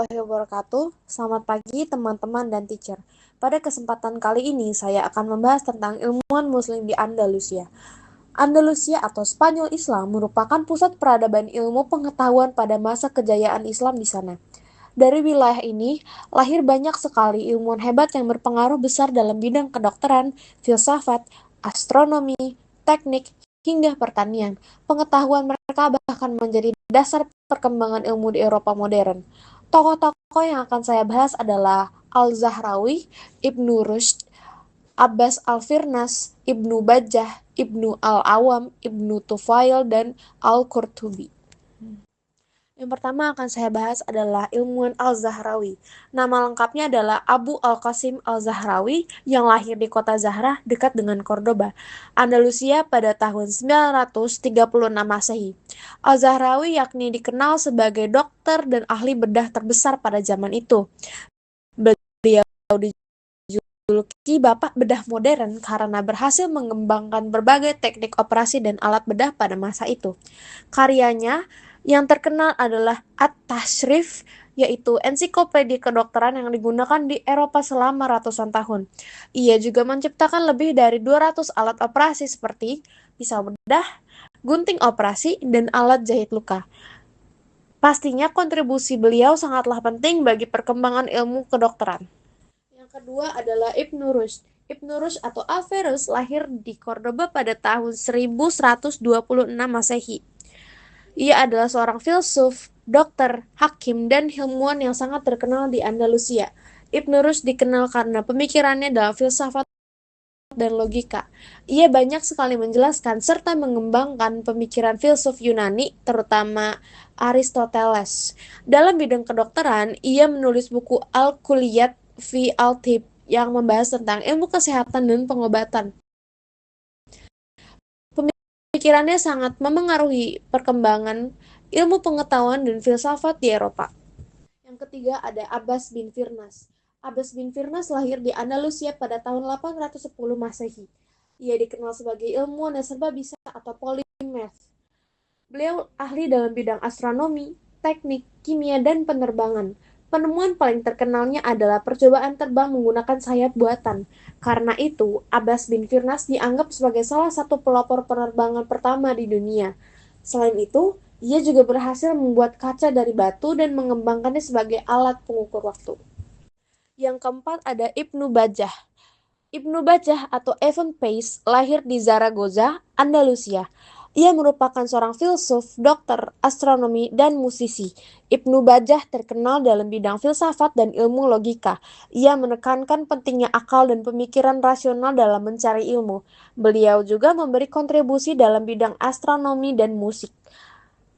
Warahmatullahi wabarakatuh. Selamat pagi teman-teman dan teacher. Pada kesempatan kali ini saya akan membahas tentang ilmuwan muslim di Andalusia. Andalusia atau Spanyol Islam merupakan pusat peradaban ilmu pengetahuan pada masa kejayaan Islam di sana. Dari wilayah ini, lahir banyak sekali ilmuwan hebat yang berpengaruh besar dalam bidang kedokteran, filsafat, astronomi, teknik, hingga pertanian. Pengetahuan mereka bahkan menjadi dasar perkembangan ilmu di Eropa modern. Tokoh-tokoh yang akan saya bahas adalah Al-Zahrawi, Ibnu Rushd, Abbas Al-Firnas, Ibnu Bajjah, Ibnu Al-Awam, Ibnu Tufail, dan Al-Qurtubi. Yang pertama akan saya bahas adalah ilmuwan Al-Zahrawi. Nama lengkapnya adalah Abu Al-Qasim Al-Zahrawi yang lahir di kota Zahra dekat dengan Cordoba, Andalusia pada tahun 936 Masehi. Al-Zahrawi yakni dikenal sebagai dokter dan ahli bedah terbesar pada zaman itu. Beliau dijuluki Bapak Bedah Modern karena berhasil mengembangkan berbagai teknik operasi dan alat bedah pada masa itu. Karyanya yang terkenal adalah At-Tashrif, yaitu ensiklopedia kedokteran yang digunakan di Eropa selama ratusan tahun. Ia juga menciptakan lebih dari 200 alat operasi seperti pisau bedah, gunting operasi, dan alat jahit luka. Pastinya kontribusi beliau sangatlah penting bagi perkembangan ilmu kedokteran. Yang kedua adalah Ibnu Rushd. Ibnu Rushd atau Averroes lahir di Cordoba pada tahun 1126 Masehi. Ia adalah seorang filsuf, dokter, hakim, dan ilmuwan yang sangat terkenal di Andalusia. Ibnu Rushd dikenal karena pemikirannya dalam filsafat dan logika. Ia banyak sekali menjelaskan serta mengembangkan pemikiran filsuf Yunani, terutama Aristoteles. Dalam bidang kedokteran, ia menulis buku Al-Kulliyat fi Al-Tibb yang membahas tentang ilmu kesehatan dan pengobatan. Pemikirannya sangat memengaruhi perkembangan ilmu pengetahuan dan filsafat di Eropa. Yang ketiga ada Abbas bin Firnas. Abbas bin Firnas lahir di Andalusia pada tahun 810 Masehi. Ia dikenal sebagai ilmuwan yang serba bisa atau polymath. Beliau ahli dalam bidang astronomi, teknik, kimia, dan penerbangan. Penemuan paling terkenalnya adalah percobaan terbang menggunakan sayap buatan. Karena itu, Abbas bin Firnas dianggap sebagai salah satu pelopor penerbangan pertama di dunia. Selain itu, ia juga berhasil membuat kaca dari batu dan mengembangkannya sebagai alat pengukur waktu. Yang keempat ada Ibnu Bajjah. Ibnu Bajjah atau Ibn Pace lahir di Zaragoza, Andalusia. Ia merupakan seorang filsuf, dokter, astronomi, dan musisi. Ibnu Bajjah terkenal dalam bidang filsafat dan ilmu logika. Ia menekankan pentingnya akal dan pemikiran rasional dalam mencari ilmu. Beliau juga memberi kontribusi dalam bidang astronomi dan musik.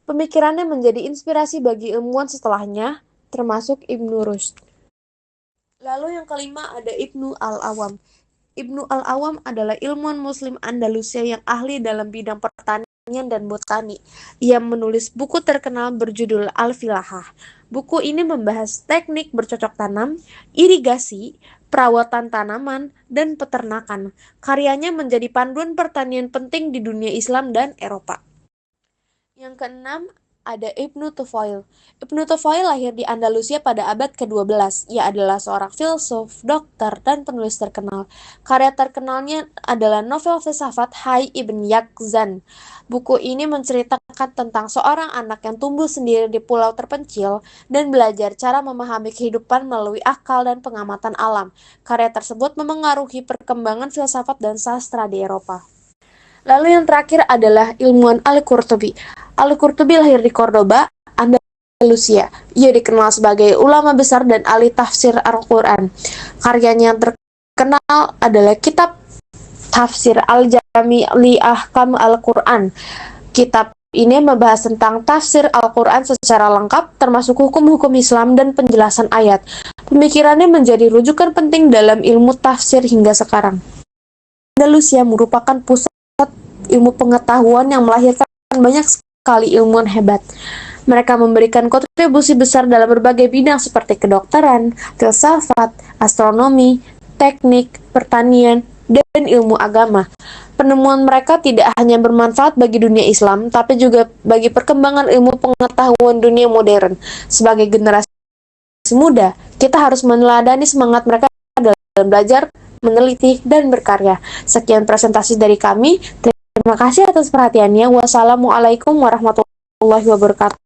Pemikirannya menjadi inspirasi bagi ilmuwan setelahnya, termasuk Ibnu Rushd. Lalu yang kelima ada Ibnu Al-Awam. Ibnu Al-Awam adalah ilmuwan muslim Andalusia yang ahli dalam bidang pertanian dan botani. Ia menulis buku terkenal berjudul Al-Filahah. Buku ini membahas teknik bercocok tanam, irigasi, perawatan tanaman, dan peternakan. Karyanya menjadi panduan pertanian penting di dunia Islam dan Eropa. Yang keenam ada Ibnu Tufail. Ibnu Tufail lahir di Andalusia pada abad ke-12. Ia adalah seorang filsuf, dokter, dan penulis terkenal. Karya terkenalnya adalah novel filsafat Hayy Ibn Yaqzan. Buku ini menceritakan tentang seorang anak yang tumbuh sendiri di pulau terpencil dan belajar cara memahami kehidupan melalui akal dan pengamatan alam. Karya tersebut memengaruhi perkembangan filsafat dan sastra di Eropa. Lalu yang terakhir adalah ilmuwan Al-Qurtubi. Al-Qurtubi lahir di Cordoba, Andalusia. Ia dikenal sebagai ulama besar dan ahli tafsir Al-Quran. Karyanya yang terkenal adalah kitab Tafsir Al-Jami' li Ahkam Al-Quran. Kitab ini membahas tentang tafsir Al-Quran secara lengkap, termasuk hukum-hukum Islam dan penjelasan ayat. Pemikirannya menjadi rujukan penting dalam ilmu tafsir hingga sekarang. Andalusia merupakan pusat ilmu pengetahuan yang melahirkan banyak sekali ilmuwan hebat. Mereka memberikan kontribusi besar dalam berbagai bidang seperti kedokteran, filsafat, astronomi, teknik, pertanian, dan ilmu agama. Penemuan mereka tidak hanya bermanfaat bagi dunia Islam, tapi juga bagi perkembangan ilmu pengetahuan dunia modern. Sebagai generasi generasi muda, kita harus meneladani semangat mereka dalam belajar, meneliti, dan berkarya. Sekian presentasi dari kami. Terima kasih atas perhatiannya. Wassalamualaikum warahmatullahi wabarakatuh.